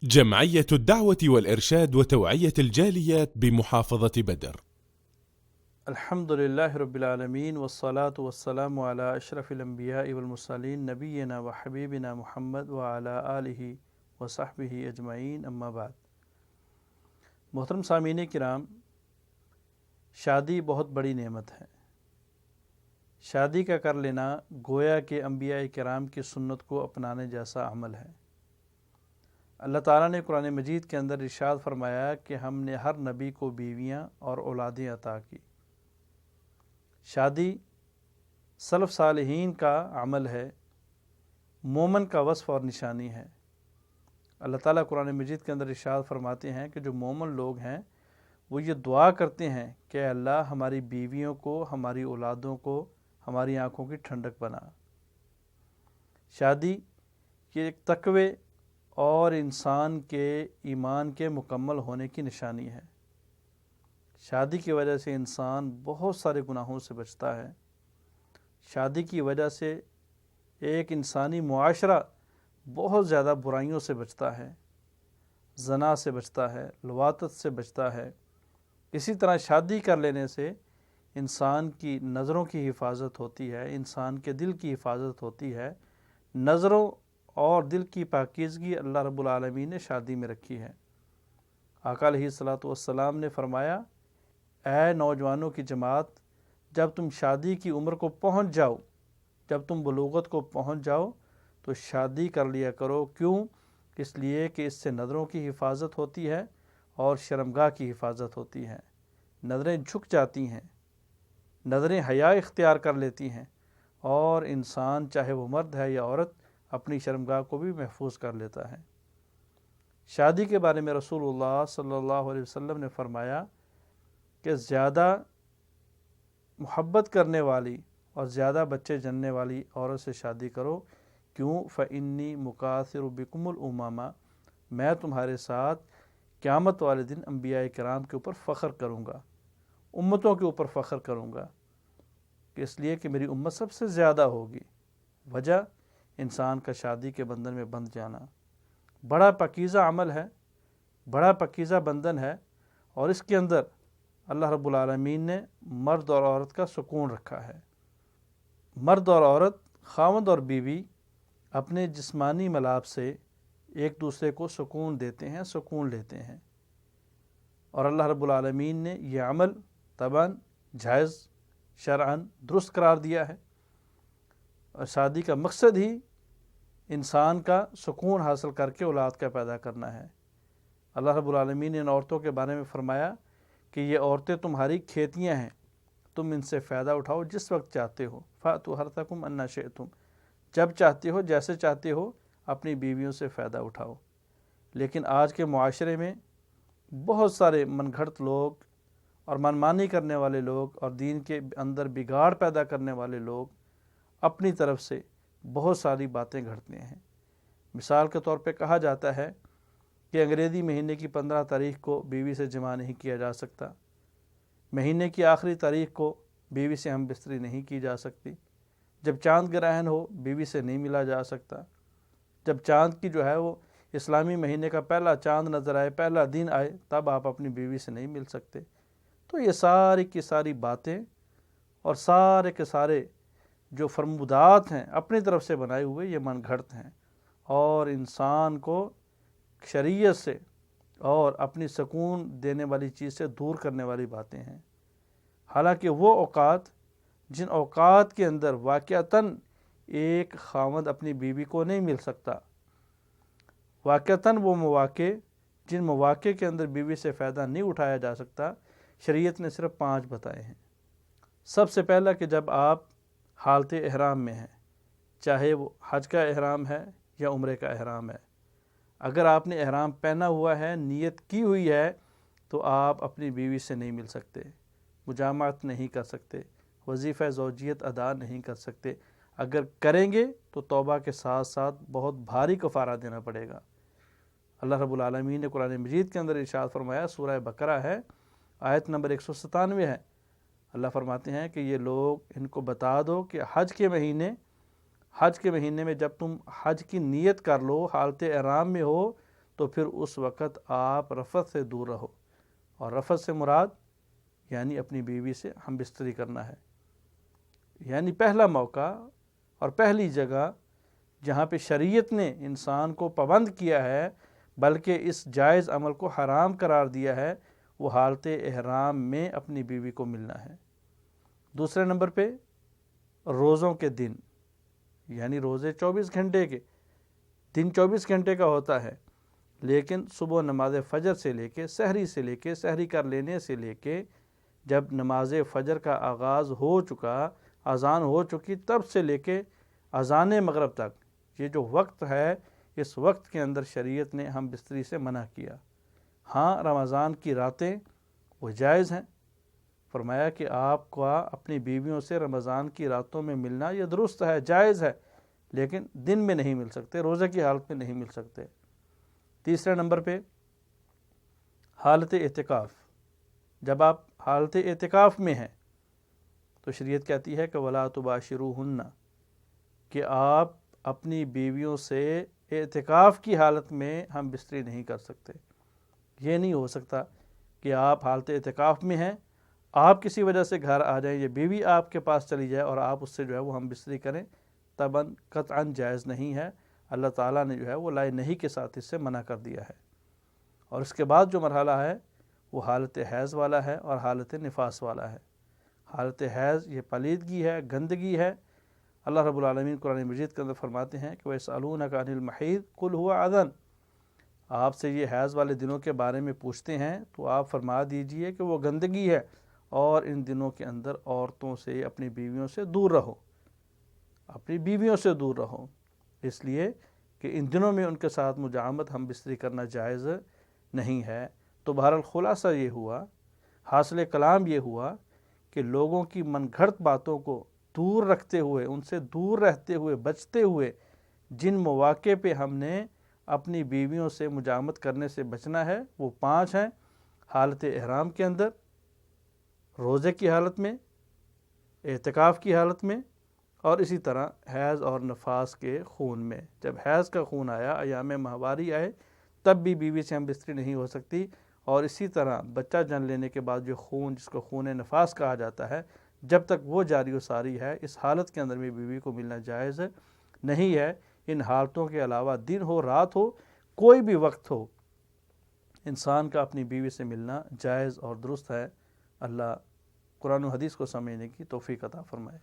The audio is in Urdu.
جمعية الدعوة والإرشاد وتوعية الجاليات بمحافظة بدر. الحمد للہ رب العالمین والصلاة والسلام علی اشرف الانبیاء والمرسلین نبینا و حبیبنا محمد وعلی آلہ وصحبہ اجمعین، اما بعد۔ محترم سامعین کرام، شادی بہت بڑی نعمت ہے۔ شادی کا کر لینا گویا کہ انبیاء کرام کی سنت کو اپنانے جیسا عمل ہے۔ اللہ تعالیٰ نے قرآن مجید کے اندر ارشاد فرمایا کہ ہم نے ہر نبی کو بیویاں اور اولادیں عطا کی۔ شادی سلف صالحین کا عمل ہے، مومن کا وصف اور نشانی ہے۔ اللہ تعالیٰ قرآن مجید کے اندر ارشاد فرماتے ہیں کہ جو مومن لوگ ہیں وہ یہ دعا کرتے ہیں کہ اے اللہ ہماری بیویوں کو، ہماری اولادوں کو، ہماری آنکھوں کی ٹھنڈک بنا۔ شادی یہ ایک تقوی اور انسان کے ایمان کے مکمل ہونے کی نشانی ہے۔ شادی کی وجہ سے انسان بہت سارے گناہوں سے بچتا ہے۔ شادی کی وجہ سے ایک انسانی معاشرہ بہت زیادہ برائیوں سے بچتا ہے، زنا سے بچتا ہے، لواطت سے بچتا ہے۔ اسی طرح شادی کر لینے سے انسان کی نظروں کی حفاظت ہوتی ہے، انسان کے دل کی حفاظت ہوتی ہے۔ نظروں اور دل کی پاکیزگی اللہ رب العالمین نے شادی میں رکھی ہے۔ آقا علیہ الصلوۃ والسلام نے فرمایا، اے نوجوانوں کی جماعت، جب تم شادی کی عمر کو پہنچ جاؤ، جب تم بلوغت کو پہنچ جاؤ تو شادی کر لیا کرو۔ کیوں؟ اس لیے کہ اس سے نظروں کی حفاظت ہوتی ہے اور شرمگاہ کی حفاظت ہوتی ہے۔ نظریں جھک جاتی ہیں، نظریں حیا اختیار کر لیتی ہیں، اور انسان چاہے وہ مرد ہے یا عورت اپنی شرمگاہ کو بھی محفوظ کر لیتا ہے۔ شادی کے بارے میں رسول اللہ صلی اللہ علیہ وسلم نے فرمایا کہ زیادہ محبت کرنے والی اور زیادہ بچے جننے والی عورت سے شادی کرو۔ کیوں؟ فإنی مکاثر بکم الامما، میں تمہارے ساتھ قیامت والے دن انبیاء کرام کے اوپر فخر کروں گا، امتوں کے اوپر فخر کروں گا، کہ اس لیے کہ میری امت سب سے زیادہ ہوگی۔ وجہ انسان کا شادی کے بندھن میں بندھ جانا بڑا پاکیزہ عمل ہے، بڑا پاکیزہ بندھن ہے، اور اس کے اندر اللہ رب العالمین نے مرد اور عورت کا سکون رکھا ہے۔ مرد اور عورت، خاوند اور بیوی اپنے جسمانی ملاپ سے ایک دوسرے کو سکون دیتے ہیں، سکون لیتے ہیں، اور اللہ رب العالمین نے یہ عمل طبعاً جائز، شرعاً درست قرار دیا ہے۔ اور شادی کا مقصد ہی انسان کا سکون حاصل کر کے اولاد کا پیدا کرنا ہے۔ اللہ رب العالمین نے ان عورتوں کے بارے میں فرمایا کہ یہ عورتیں تمہاری کھیتیاں ہیں، تم ان سے فائدہ اٹھاؤ جس وقت چاہتے ہو۔ فَأْتُوا حَرْثَكُمْ أَنَّىٰ شِئْتُمْ، جب چاہتے ہو، جیسے چاہتے ہو اپنی بیویوں سے فائدہ اٹھاؤ۔ لیکن آج کے معاشرے میں بہت سارے من گھڑت لوگ اور منمانی کرنے والے لوگ اور دین کے اندر بگاڑ پیدا کرنے والے لوگ اپنی طرف سے بہت ساری باتیں گھڑتے ہیں۔ مثال کے طور پہ کہا جاتا ہے کہ انگریزی مہینے کی 15 تاریخ کو بیوی سے جماع نہیں کیا جا سکتا، مہینے کی آخری تاریخ کو بیوی سے ہم بستری نہیں کی جا سکتی، جب چاند گرہن ہو بیوی سے نہیں ملا جا سکتا، جب چاند کی جو ہے وہ اسلامی مہینے کا پہلا چاند نظر آئے، پہلا دن آئے، تب آپ اپنی بیوی سے نہیں مل سکتے۔ تو یہ ساری کی ساری باتیں اور سارے کے سارے جو فرمودات ہیں اپنی طرف سے بنائے ہوئے، یہ من گھڑت ہیں، اور انسان کو شریعت سے اور اپنی سکون دینے والی چیز سے دور کرنے والی باتیں ہیں۔ حالانکہ وہ اوقات جن اوقات کے اندر واقعتاً ایک خاوند اپنی بیوی کو نہیں مل سکتا، واقعتاً وہ مواقع جن مواقع کے اندر بیوی سے فائدہ نہیں اٹھایا جا سکتا، شریعت نے صرف 5 بتائے ہیں۔ سب سے پہلا کہ جب آپ حالت احرام میں ہیں، چاہے وہ حج کا احرام ہے یا عمرے کا احرام ہے، اگر آپ نے احرام پہنا ہوا ہے، نیت کی ہوئی ہے، تو آپ اپنی بیوی سے نہیں مل سکتے، مجامعت نہیں کر سکتے، وظیفہ زوجیت ادا نہیں کر سکتے۔ اگر کریں گے تو توبہ کے ساتھ ساتھ بہت بھاری کفارہ دینا پڑے گا۔ اللہ رب العالمین نے قرآن مجید کے اندر ارشاد فرمایا، سورہ بقرہ ہے، آیت نمبر 197 ہے۔ اللہ فرماتے ہیں کہ یہ لوگ ان کو بتا دو کہ حج کے مہینے میں جب تم حج کی نیت کر لو، حالت احرام میں ہو، تو پھر اس وقت آپ رفث سے دور رہو، اور رفث سے مراد یعنی اپنی بیوی سے ہم بستری کرنا ہے۔ یعنی پہلا موقع اور پہلی جگہ جہاں پہ شریعت نے انسان کو پابند کیا ہے بلکہ اس جائز عمل کو حرام قرار دیا ہے، وہ حالت احرام میں اپنی بیوی کو ملنا ہے۔ دوسرے نمبر پہ روزوں کے دن، یعنی روزے 24 گھنٹے کے، دن 24 گھنٹے کا ہوتا ہے، لیکن صبح نماز فجر سے لے کے سحری سے لے کے سحری کر لینے سے لے کے جب نماز فجر کا آغاز ہو چکا، اذان ہو چکی، تب سے لے کے اذان مغرب تک یہ جو وقت ہے، اس وقت کے اندر شریعت نے ہم بستری سے منع کیا۔ ہاں رمضان کی راتیں وہ جائز ہیں، فرمایا کہ آپ کو اپنی بیویوں سے رمضان کی راتوں میں ملنا یہ درست ہے، جائز ہے، لیکن دن میں نہیں مل سکتے، روزے کی حالت میں نہیں مل سکتے۔ تیسرے نمبر پہ حالت اعتکاف، جب آپ حالت اعتکاف میں ہیں تو شریعت کہتی ہے کہ وَلَا تُبَاشِرُوهُنَّ، کہ آپ اپنی بیویوں سے اعتکاف کی حالت میں ہم بستری نہیں کر سکتے۔ یہ نہیں ہو سکتا کہ آپ حالت اعتکاف میں ہیں، آپ کسی وجہ سے گھر آ جائیں، یہ بیوی آپ کے پاس چلی جائے اور آپ اس سے جو ہے وہ ہم بستری کریں، طبعاً قطعاً جائز نہیں ہے۔ اللہ تعالیٰ نے جو ہے وہ لائے نہیں کے ساتھ اس سے منع کر دیا ہے۔ اور اس کے بعد جو مرحلہ ہے وہ حالت حیض والا ہے اور حالت نفاس والا ہے۔ حالت حیض یہ پلیدگی ہے، گندگی ہے۔ اللہ رب العالمین قرآن مجید کے اندر فرماتے ہیں کہ وَيَسْأَلُونَكَ عَنِ الْمَحِيضِ قُلْ هُوَ أَذًى، آپ سے یہ حیض والے دنوں کے بارے میں پوچھتے ہیں تو آپ فرما دیجئے کہ وہ گندگی ہے، اور ان دنوں کے اندر عورتوں سے، اپنی بیویوں سے دور رہو، اپنی بیویوں سے دور رہو، اس لیے کہ ان دنوں میں ان کے ساتھ مجامعت ہم بستری کرنا جائز نہیں ہے۔ تو بہرحال خلاصہ یہ ہوا، حاصل کلام یہ ہوا کہ لوگوں کی من گھڑت باتوں کو دور رکھتے ہوئے، ان سے دور رہتے ہوئے، بچتے ہوئے، جن مواقع پہ ہم نے اپنی بیویوں سے مجامعت کرنے سے بچنا ہے وہ 5 ہیں: حالت احرام کے اندر، روزے کی حالت میں، اعتکاف کی حالت میں، اور اسی طرح حیض اور نفاس کے خون میں۔ جب حیض کا خون آیا، ایام ماہواری آئے، تب بھی بیوی سے ہم بستری نہیں ہو سکتی، اور اسی طرح بچہ جن لینے کے بعد جو خون، جس کو خون نفاس کہا جاتا ہے، جب تک وہ جاری و ساری ہے، اس حالت کے اندر بھی بیوی کو ملنا جائز نہیں ہے۔ ان حالتوں کے علاوہ دن ہو، رات ہو، کوئی بھی وقت ہو، انسان کا اپنی بیوی سے ملنا جائز اور درست ہے۔ اللہ قرآن و حدیث کو سمجھنے کی توفیق عطا فرمائے۔